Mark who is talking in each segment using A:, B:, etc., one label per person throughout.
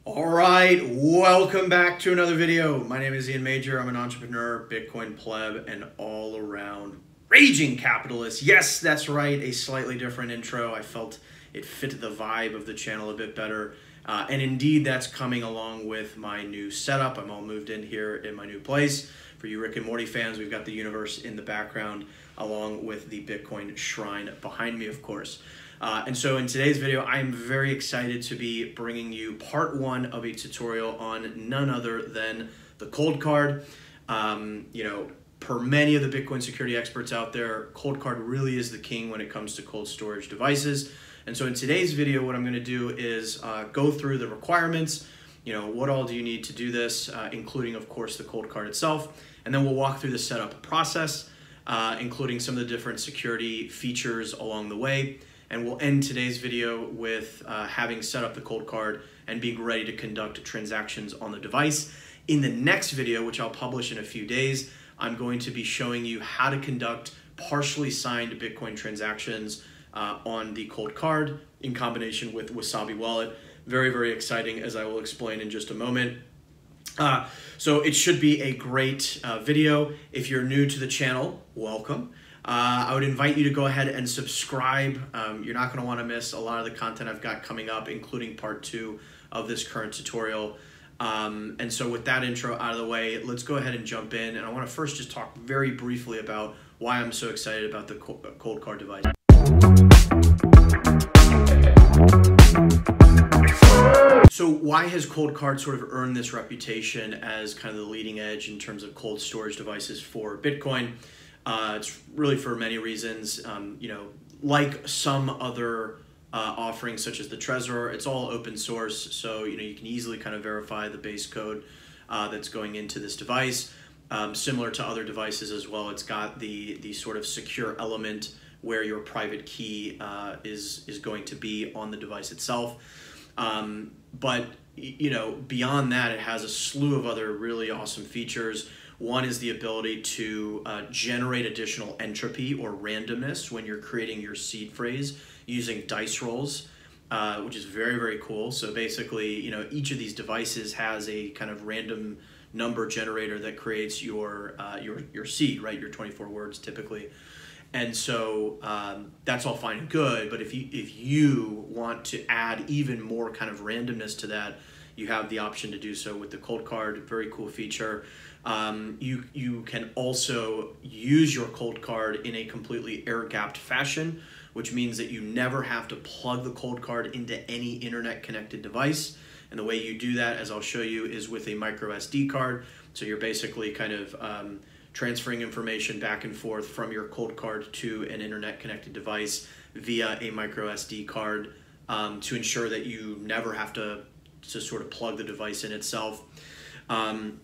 A: All right, welcome back to another video. My name is Ian Major. I'm an entrepreneur, Bitcoin pleb, and all-around raging capitalist. Yes, that's right, a slightly different intro. I felt it fit the vibe of the channel a bit better. And indeed, that's coming along with my new setup. I'm all moved in here in my new place. For you Rick and Morty fans, we've got the universe in the background, along with the Bitcoin shrine behind me, of course. And so in today's video, I am very excited to be bringing you part one of a tutorial on none other than the Coldcard. Per many of the Bitcoin security experts out there, Coldcard really is the king when it comes to cold storage devices. And so in today's video, what I'm going to do is go through the requirements. What all do you need to do this, including, of course, the Coldcard itself. And then we'll walk through the setup process, including some of the different security features along the way. And we'll end today's video with having set up the Coldcard and being ready to conduct transactions on the device. In the next video, which I'll publish in a few days, I'm going to be showing you how to conduct partially signed Bitcoin transactions on the Coldcard in combination with Wasabi Wallet. Very, very exciting, as I will explain in just a moment. So it should be a great video. If you're new to the channel, welcome. I would invite you to go ahead and subscribe. You're not going to want to miss a lot of the content I've got coming up, including part two of this current tutorial. And so with that intro out of the way, let's go ahead and jump in. And I want to first just talk very briefly about why I'm so excited about the Coldcard device. So why has Coldcard sort of earned this reputation as kind of the leading edge in terms of cold storage devices for Bitcoin? It's really for many reasons. Like some other offerings such as the Trezor, it's all open source. So, you can easily kind of verify the base code that's going into this device. Similar to other devices as well, it's got the sort of secure element where your private key is going to be on the device itself. But beyond that, it has a slew of other really awesome features. One is the ability to generate additional entropy or randomness when you're creating your seed phrase using dice rolls, which is very, very cool. So basically, each of these devices has a kind of random number generator that creates your seed, right? Your 24 words typically. And so that's all fine and good, but if you want to add even more kind of randomness to that, you have the option to do so with the Coldcard. Very cool feature. You can also use your Coldcard in a completely air-gapped fashion, which means that you never have to plug the Coldcard into any internet-connected device. And the way you do that, as I'll show you, is with a micro SD card. So you're basically kind of transferring information back and forth from your Coldcard to an internet-connected device via a micro SD card to ensure that you never have to sort of plug the device in itself. And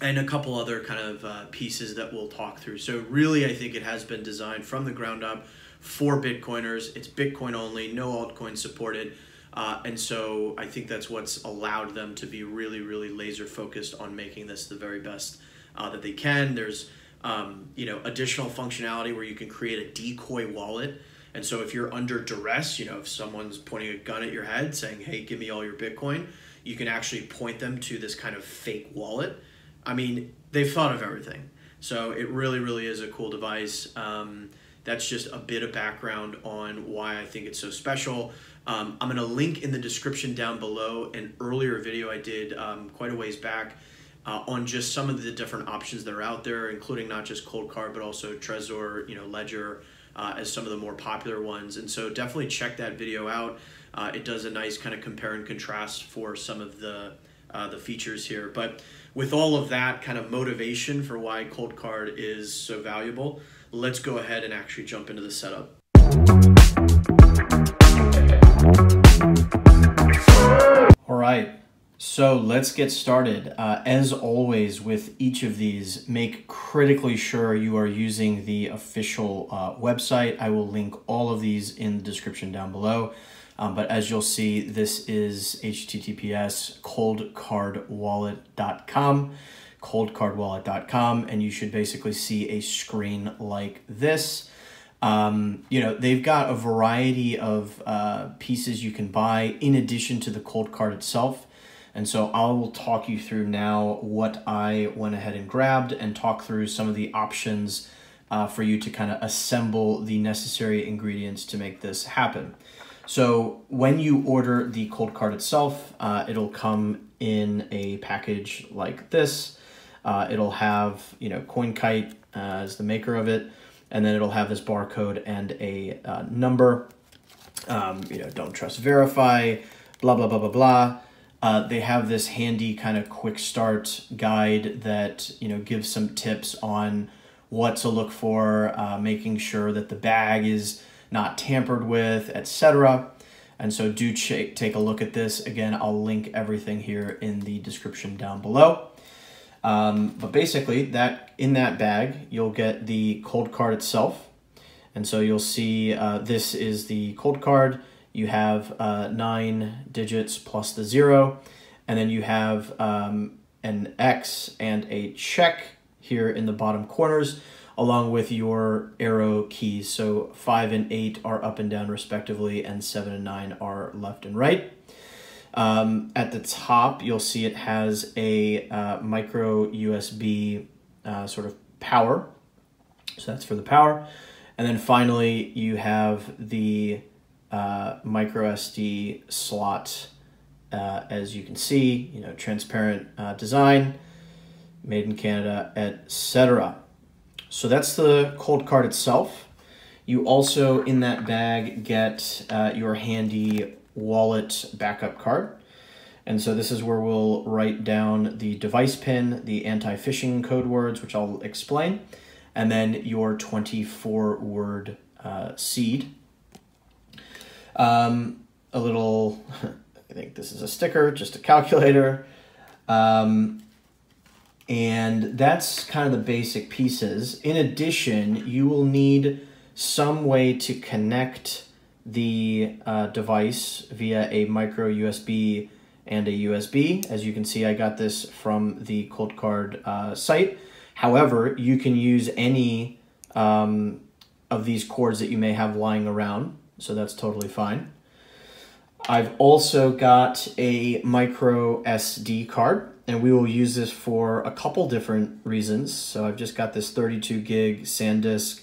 A: a couple other kind of pieces that we'll talk through. So really, I think it has been designed from the ground up for Bitcoiners. It's Bitcoin only, no altcoin supported. And so I think that's what's allowed them to be really, really laser focused on making this the very best that they can. There's additional functionality where you can create a decoy wallet. And so if you're under duress, if someone's pointing a gun at your head saying, hey, give me all your Bitcoin, you can actually point them to this kind of fake wallet. I mean, they've thought of everything. So it really, really is a cool device. That's just a bit of background on why I think it's so special. I'm going to link in the description down below an earlier video I did quite a ways back on just some of the different options that are out there, including not just Coldcard, but also Trezor, Ledger, as some of the more popular ones. And so definitely check that video out. It does a nice kind of compare and contrast for some of the features here. But with all of that kind of motivation for why Coldcard is so valuable, let's go ahead and actually jump into the setup. All right, so let's get started. As always with each of these, make critically sure you are using the official website. I will link all of these in the description down below. But as you'll see, this is https coldcardwallet.com, and you should basically see a screen like this. You know, they've got a variety of pieces you can buy in addition to the Coldcard itself. And so I will talk you through now what I went ahead and grabbed and talk through some of the options for you to kind of assemble the necessary ingredients to make this happen. So when you order the Coldcard itself, it'll come in a package like this. It'll have, you know, CoinKite as the maker of it, and then it'll have this barcode and a number. You know, don't trust, verify, blah, blah, blah, blah, blah. They have this handy kind of quick start guide that, you know, gives some tips on what to look for, making sure that the bag is not tampered with, etc. And so do take a look at this. Again, I'll link everything here in the description down below. But basically, in that bag, you'll get the Coldcard itself. And so you'll see this is the Coldcard. You have 9 digits plus the 0. And then you have an X and a check here in the bottom corners, along with your arrow keys. So 5 and 8 are up and down respectively, and 7 and 9 are left and right. At the top, you'll see it has a micro USB sort of power. So that's for the power. And then finally, you have the micro SD slot, as you can see, you know, transparent design, made in Canada, etc. So that's the Coldcard itself. You also, in that bag, get your handy wallet backup card. And so this is where we'll write down the device pin, the anti-phishing code words, which I'll explain, and then your 24-word seed. A little, I think this is a sticker, just a calculator. And that's kind of the basic pieces. In addition, you will need some way to connect the device via a micro USB and a USB. As you can see, I got this from the Coldcard site. However, you can use any of these cords that you may have lying around, so that's totally fine. I've also got a micro SD card, and we will use this for a couple different reasons. So I've just got this 32 gig SanDisk.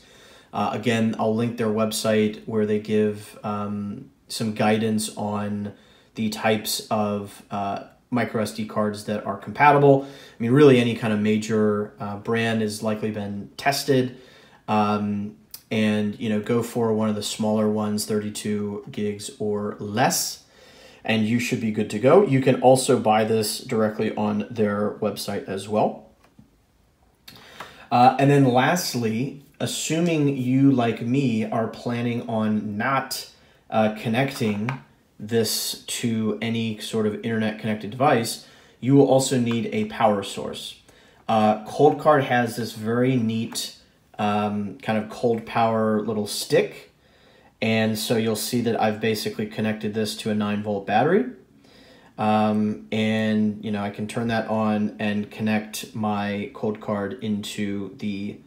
A: Again, I'll link their website where they give some guidance on the types of micro SD cards that are compatible. I mean, really any kind of major brand has likely been tested. And, you know, go for one of the smaller ones, 32 gigs or less, and you should be good to go. You can also buy this directly on their website as well. And then lastly, assuming you, like me, are planning on not connecting this to any sort of internet connected device, you will also need a power source. Coldcard has this very neat kind of cold power little stick. And so you'll see that I've basically connected this to a 9-volt battery. And, you know, I can turn that on and connect my Coldcard into the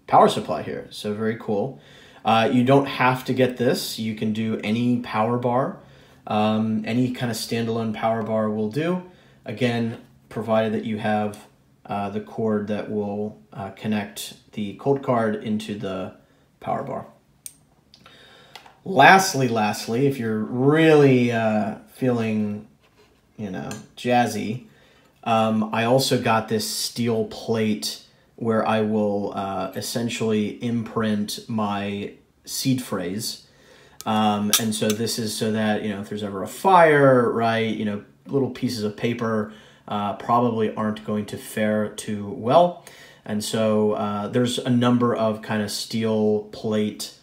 A: power supply here. So very cool. You don't have to get this. You can do any power bar. Any kind of standalone power bar will do. Again, provided that you have the cord that will connect the Coldcard into the power bar. Lastly, if you're really feeling, you know, jazzy, I also got this steel plate where I will essentially imprint my seed phrase. And so this is so that, you know, if there's ever a fire, right, you know, little pieces of paper probably aren't going to fare too well. And so there's a number of kind of steel plate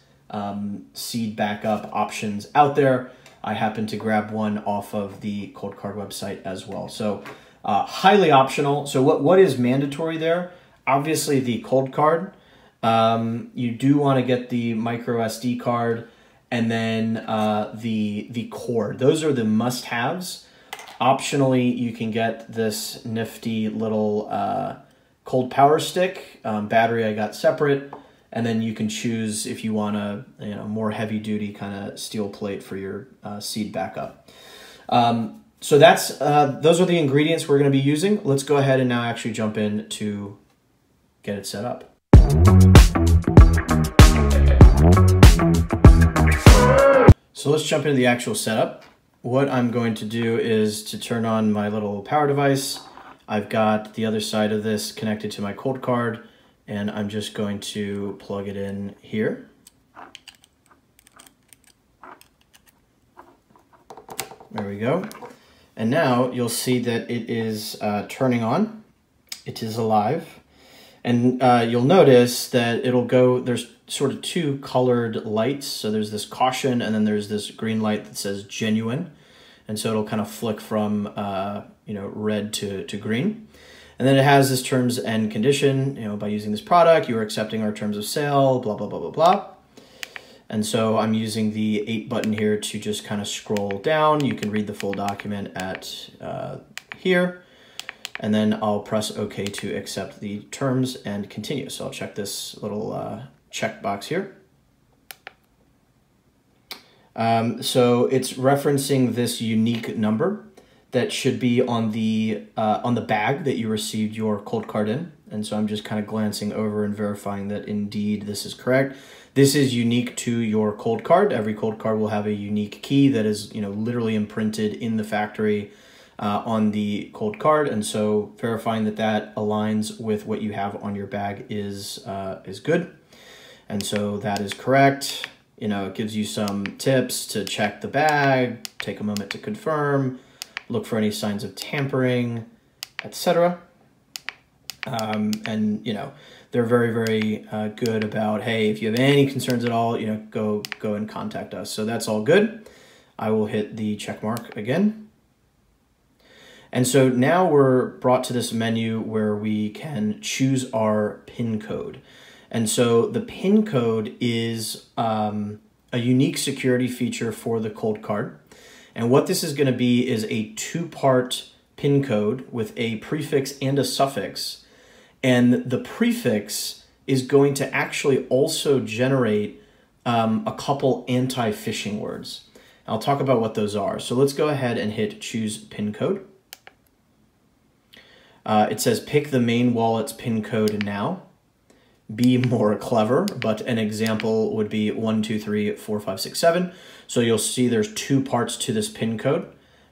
A: seed backup options out there. I happen to grab one off of the Coldcard website as well. So highly optional. So what is mandatory there? Obviously the Coldcard. You do want to get the micro SD card and then the cord. Those are the must-haves. Optionally, you can get this nifty little cold power stick. Battery I got separate.
B: And then you can choose if you want a more heavy duty kind of steel plate for your cede backup. So that's those are the ingredients we're going to be using. Let's go ahead and now actually jump in to get it set up. So let's jump into the actual setup. What I'm going to do is to turn on my little power device. I've got the other side of this connected to my Coldcard, and I'm just going to plug it in here. There we go. And now you'll see that it is turning on. It is alive. And you'll notice that it'll go, there's sort of two colored lights. So there's this caution, and then there's this green light that says genuine. And so it'll kind of flick from red to green. And then it has this terms and condition, by using this product, you are accepting our terms of sale, blah, blah, blah, blah, blah. And so I'm using the 8 button here to just kind of scroll down. You can read the full document at here. And then I'll press OK to accept the terms and continue. So I'll check this little check box here. So it's referencing this unique number that should be on the bag that you received your Coldcard in. And so I'm just kind of glancing over and verifying that indeed this is correct. This is unique to your Coldcard. Every Coldcard will have a unique key that is, literally imprinted in the factory on the Coldcard. And so verifying that that aligns with what you have on your bag is good. And so that is correct. It gives you some tips to check the bag, take a moment to confirm, look for any signs of tampering, etc. They're very, very good about, hey, if you have any concerns at all, go and contact us. So that's all good. I will hit the check mark again. And so now we're brought to this menu where we can choose our PIN code. And so the PIN code is a unique security feature for the Coldcard. And what this is going to be is a 2-part PIN code with a prefix and a suffix. And the prefix is going to actually also generate a couple anti-phishing words. I'll talk about what those are. So let's go ahead and hit choose PIN code. It says pick the main wallet's PIN code now. Be more clever, but an example would be 1, 2, 3, 4, 5, 6, 7. So you'll see there's 2 parts to this PIN code,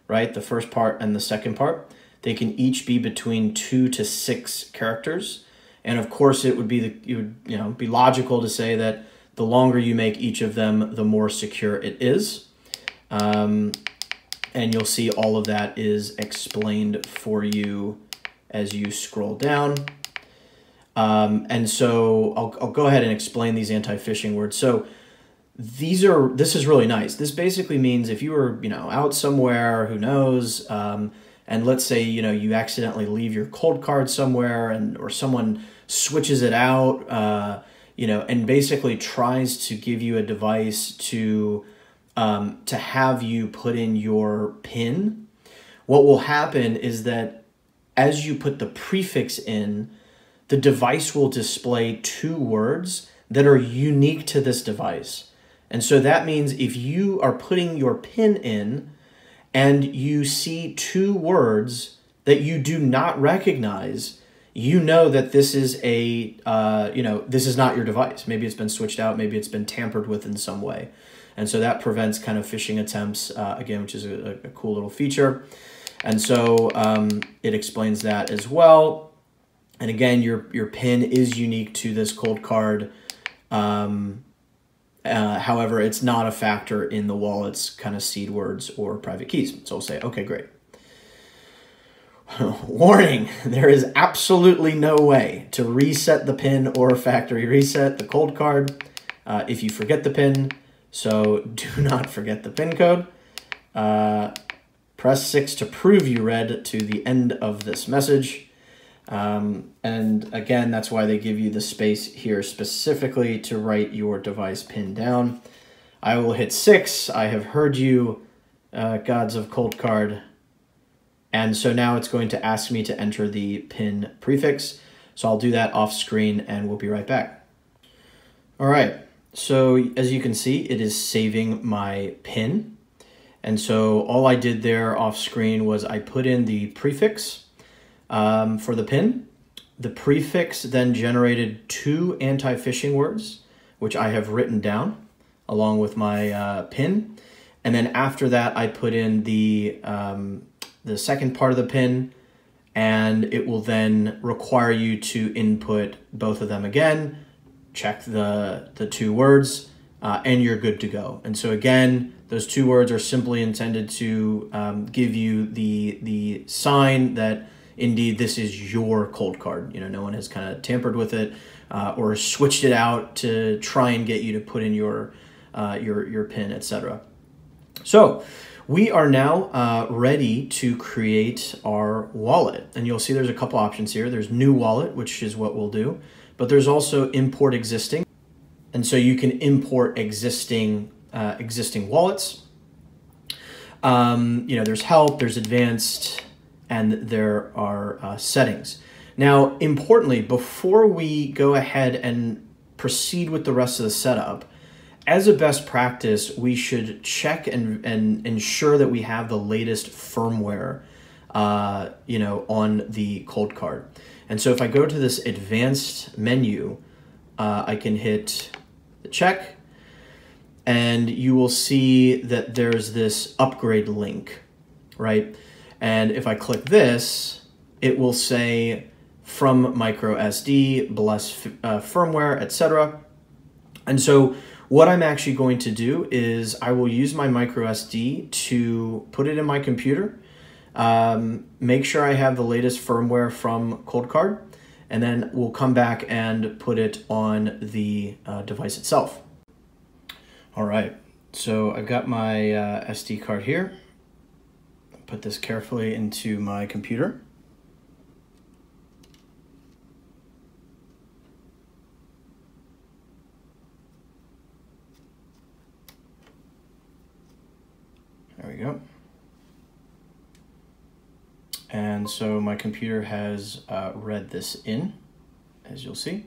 B: right? The first part and the second part. They can each be between 2 to 6 characters. And of course it would be be logical to say that the longer you make each of them, the more secure it is. And you'll see all of that is explained for you as you scroll down. And so I'll go ahead and explain these anti-phishing words. So this is really nice. This basically means if you were, out somewhere, who knows, and let's say, you accidentally leave your Coldcard somewhere or someone switches it out, and basically tries to give you a device to have you put in your PIN, what will happen is that as you put the prefix in, the device will display 2 words that are unique to this device. And so that means if you are putting your PIN in and you see 2 words that you do not recognize, you know that this is this is not your device. Maybe it's been switched out, maybe it's been tampered with in some way. And so that prevents kind of phishing attempts, again, which is a cool little feature. And so it explains that as well. And again, your PIN is unique to this Coldcard. However, it's not a factor in the wallet's kind of seed words or private keys. So I'll say, okay, great. Warning, there is absolutely no way to reset the PIN or factory reset the Coldcard if you forget the PIN. So do not forget the PIN code. Press 6 to prove you read to the end of this message. And again, that's why they give you the space here specifically to write your device PIN down. I will hit 6. I have heard you, gods of Coldcard. And so now it's going to ask me to enter the PIN prefix. So I'll do that off screen and we'll be right back. All right, so as you can see, it is saving my PIN. And so all I did there off screen was I put in the prefix for the PIN. The prefix then generated 2 anti-phishing words, which I have written down along with my PIN. And then after that, I put in the second part of the PIN, and it will then require you to input both of them again, check the 2 words, and you're good to go. And so again, those 2 words are simply intended to give you the sign that indeed this is your Coldcard. You know, no one has kind of tampered with it or switched it out to try and get you to put in your PIN, etc. So we are now ready to create our wallet. And you'll see there's a couple options here. There's new wallet, which is what we'll do, but there's also import existing. And so you can import existing wallets. You know, there's help, there's advanced, and there are settings. Now, importantly, before we go ahead and proceed with the rest of the setup, as a best practice, we should check and ensure that we have the latest firmware, you know, on the Coldcard. And so if I go to this advanced menu, I can hit the check, and you will see that there's this upgrade link, right? And if I click this, it will say from micro SD, bless firmware, etc. And so what I'm actually going to do is I will use my micro SD to put it in my computer, make sure I have the latest firmware from Coldcard, and then we'll come back and put it on the device itself. All right, so I've got my SD card here. Put this carefully into my computer. There we go. And so my computer has read this in, as you'll see.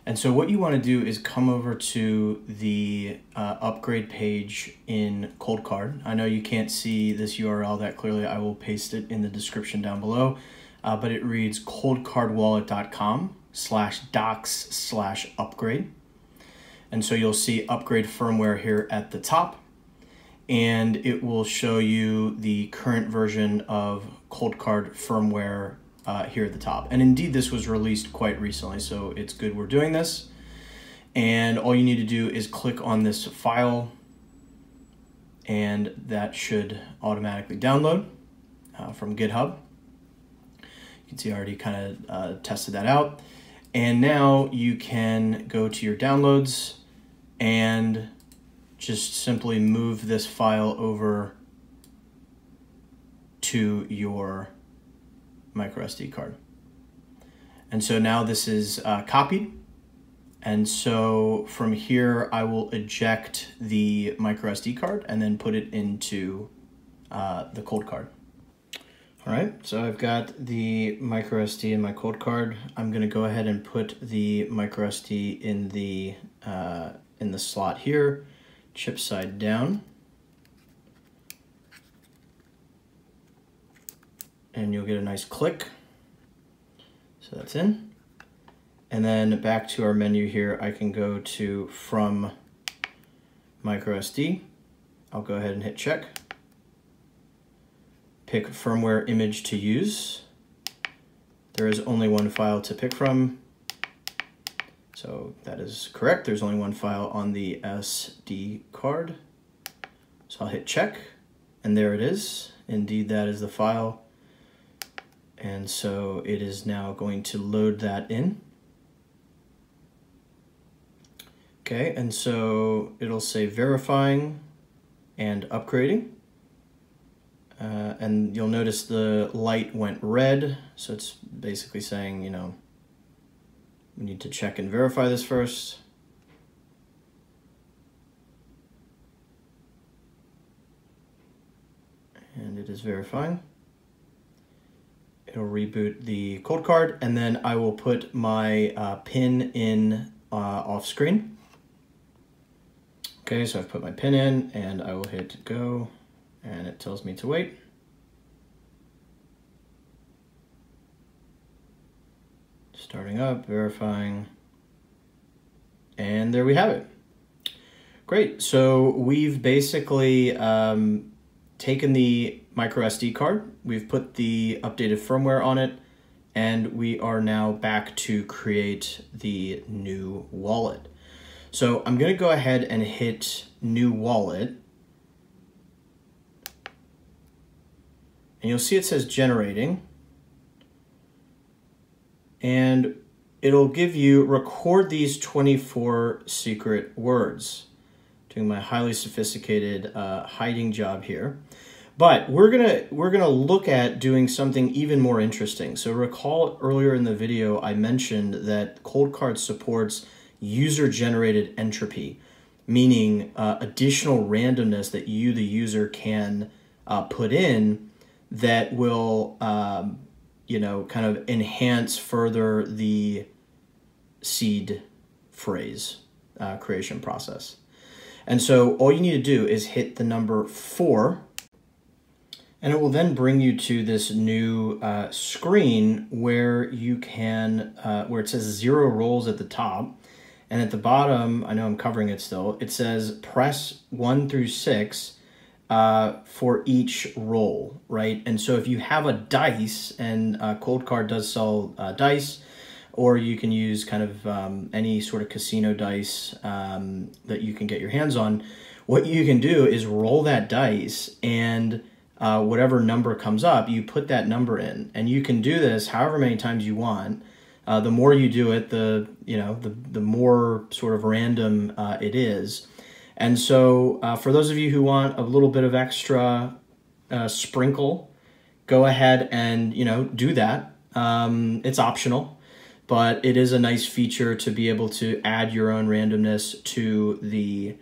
B: And so what you want to do is come over to the upgrade page in Coldcard. I know you can't see this URL that clearly. I will paste it in the description down below, but it reads coldcardwallet.com/docs/upgrade. And so you'll see upgrade firmware here at the top, and it will show you the current version of Coldcard firmware here at the top. And indeed, this was released quite recently, so it's good we're doing this. And all you need to do is click on this file, and that should automatically download from GitHub. You can see I already kind of tested that out. And now you can go to your downloads and just simply move this file over to your micro SD card. And so now this is copied. And so from here, I will eject the micro SD card and then put it into the Coldcard. All right, so I've got the micro SD in my Coldcard. I'm gonna go ahead and put the micro SD in the slot here, chip side down. And you'll get a nice click. So that's in. And then back to our menu here, I can go to from micro SD. I'll go ahead and hit check. Pick firmware image to use. There is only one file to pick from. So that is correct. There's only one file on the SD card. So I'll hit check, and there it is. Indeed, that is the file. And so it is now going to load that in. Okay, and so it'll say verifying and upgrading. And you'll notice the light went red. So it's basically saying, you know, we need to check and verify this first. And it is verifying. It'll reboot the Coldcard, and then I will put my PIN in off screen. Okay, so I've put my PIN in and I will hit go and it tells me to wait. Starting up, verifying, and there we have it. Great, so we've basically taken the micro SD card, we've put the updated firmware on it, and we are now back to create the new wallet. So I'm gonna go ahead and hit new wallet, and you'll see it says generating. And it'll give you record these 24 secret words. Doing my highly sophisticated hiding job here. But we're gonna look at doing something even more interesting. So recall earlier in the video I mentioned that Coldcard supports user-generated entropy, meaning additional randomness that you, the user, can put in that will kind of enhance further the seed phrase creation process. And so all you need to do is hit the number 4, and it will then bring you to this new screen where you can, where it says 0 roles at the top, and at the bottom, I know I'm covering it still, it says press 1 through 6 for each roll, right? And so if you have a dice, and Coldcard does sell dice, or you can use kind of any sort of casino dice that you can get your hands on, what you can do is roll that dice, and whatever number comes up, you put that number in. And you can do this however many times you want. The more you do it, the more sort of random it is. And so for those of you who want a little bit of extra sprinkle, go ahead and, do that. It's optional, but it is a nice feature to be able to add your own randomness to the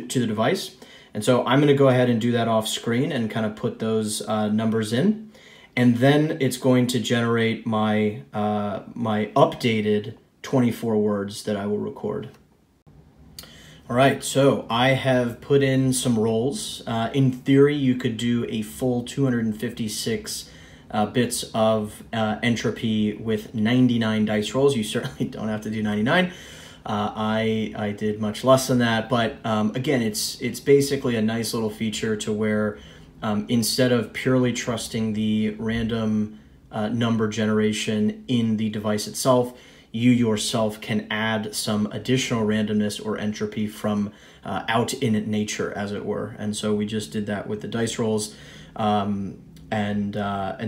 B: device. And so I'm going to go ahead and do that off screen and kind of put those numbers in. And then it's going to generate my, my updated 24 words that I will record. All right, so I have put in some rolls. In theory, you could do a full 256 bits of entropy with 99 dice rolls. You certainly don't have to do 99. I did much less than that, but again, it's basically a nice little feature to where instead of purely trusting the random number generation in the device itself, you yourself can add some additional randomness or entropy from out in nature, as it were. And so we just did that with the dice rolls. And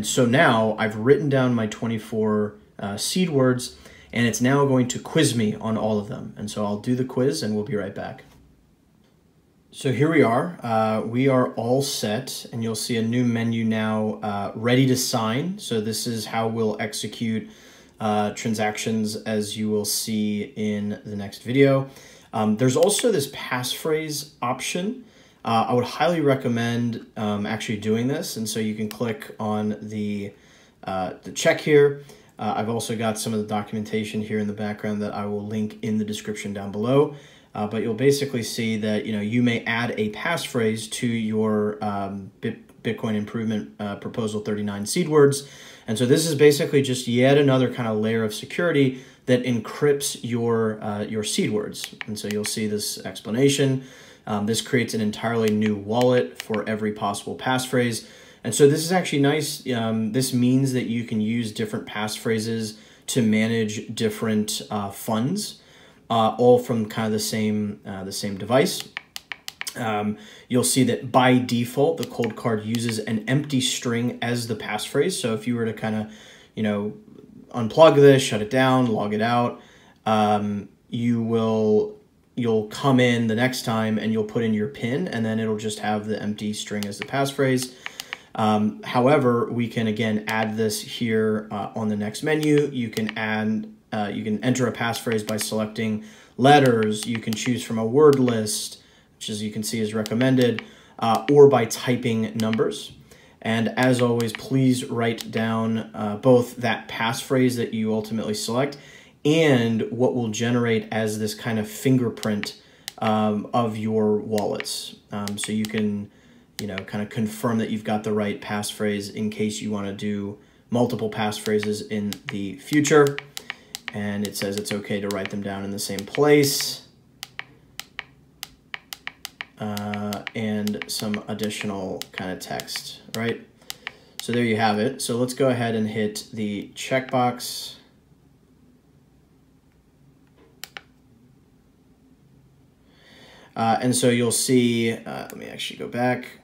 B: so now I've written down my 24 seed words, and it's now going to quiz me on all of them. And so I'll do the quiz and we'll be right back. So here we are all set, and you'll see a new menu now, ready to sign. So this is how we'll execute transactions, as you will see in the next video. There's also this passphrase option. I would highly recommend actually doing this, and so you can click on the check here. I've also got some of the documentation here in the background that I will link in the description down below. But you'll basically see that you may add a passphrase to your Bitcoin Improvement Proposal 39 seed words. And so this is basically just yet another kind of layer of security that encrypts your seed words. And so you'll see this explanation. This creates an entirely new wallet for every possible passphrase. And so this is actually nice. This means that you can use different passphrases to manage different funds, all from kind of the same device. You'll see that by default, the Coldcard uses an empty string as the passphrase. So if you were to kind of, unplug this, shut it down, log it out, you'll come in the next time and you'll put in your PIN, and then it'll just have the empty string as the passphrase. However, we can again add this here on the next menu. You can enter a passphrase by selecting letters. You can choose from a word list, which, as you can see, is recommended, or by typing numbers. And as always, please write down both that passphrase that you ultimately select and what will generate as this kind of fingerprint of your wallets. So you can, kind of confirm that you've got the right passphrase in case you want to do multiple passphrases in the future. And it says it's okay to write them down in the same place. And some additional kind of text, right? So there you have it. So let's go ahead and hit the checkbox. And so you'll see, let me actually go back.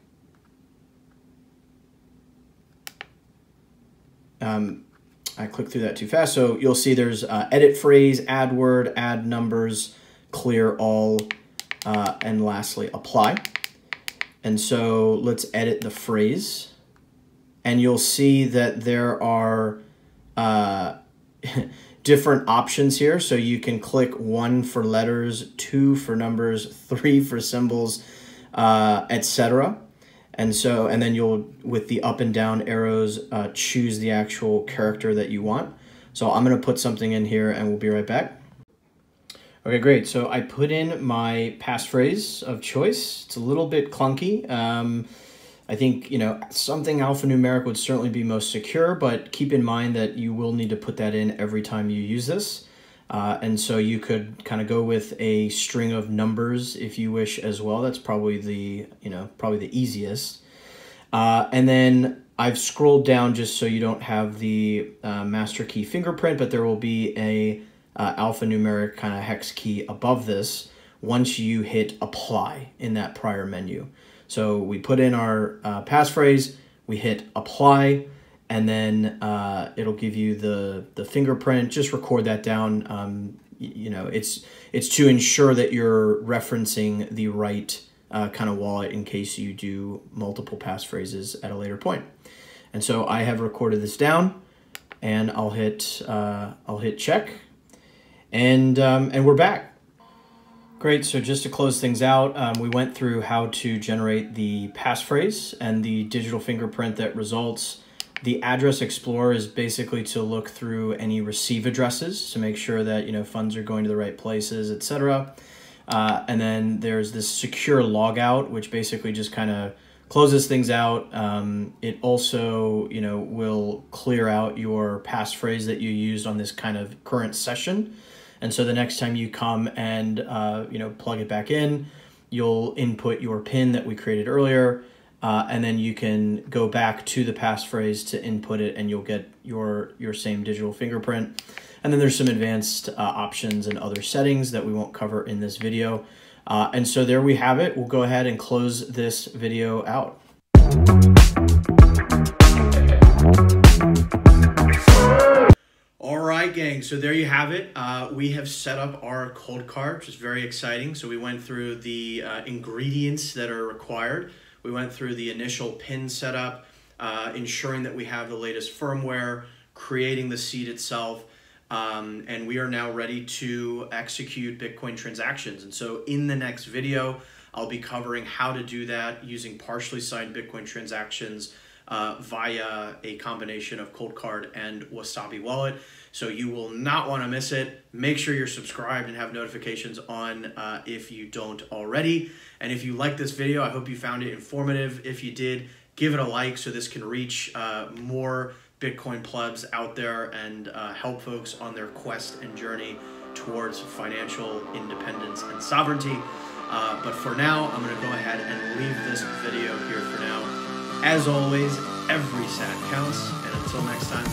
B: I clicked through that too fast. So you'll see there's edit phrase, add word, add numbers, clear all, and lastly, apply. And so let's edit the phrase. And you'll see that there are different options here. So you can click 1 for letters, 2 for numbers, 3 for symbols, etc. And then you'll, with the up and down arrows, choose the actual character that you want. So I'm going to put something in here and we'll be right back. Okay, great. So I put in my passphrase of choice. It's a little bit clunky. I think, something alphanumeric would certainly be most secure, but keep in mind that you will need to put that in every time you use this. And so you could kind of go with a string of numbers if you wish as well. That's probably the easiest. And then I've scrolled down just so you don't have the master key fingerprint, but there will be a alphanumeric kind of hex key above this once you hit apply in that prior menu. So we put in our passphrase, we hit apply, and then it'll give you the fingerprint. Just record that down. It's to ensure that you're referencing the right kind of wallet in case you do multiple passphrases at a later point. And so I have recorded this down, and I'll hit check, and we're back. Great, so just to close things out, we went through how to generate the passphrase and the digital fingerprint that results. The address explorer is basically to look through any receive addresses to make sure that funds are going to the right places, etc. And then there's this secure logout, which basically just kind of closes things out. It also will clear out your passphrase that you used on this kind of current session. And so the next time you come and plug it back in, you'll input your PIN that we created earlier, and then you can go back to the passphrase to input it, and you'll get your same digital fingerprint. And then there's some advanced options and other settings that we won't cover in this video. And so there we have it. We'll go ahead and close this video out.
A: All right, gang, so there you have it. We have set up our Coldcard, which is very exciting. So we went through the ingredients that are required. We went through the initial PIN setup, ensuring that we have the latest firmware, creating the seed itself, and we are now ready to execute Bitcoin transactions. And so in the next video, I'll be covering how to do that using partially signed Bitcoin transactions via a combination of Coldcard and Wasabi Wallet. So you will not want to miss it. Make sure you're subscribed and have notifications on if you don't already. And if you like this video, I hope you found it informative. If you did, give it a like so this can reach more Bitcoin plebs out there and help folks on their quest and journey towards financial independence and sovereignty. But for now, I'm going to go ahead and leave this video here for now. As always, every sat counts, and until next time,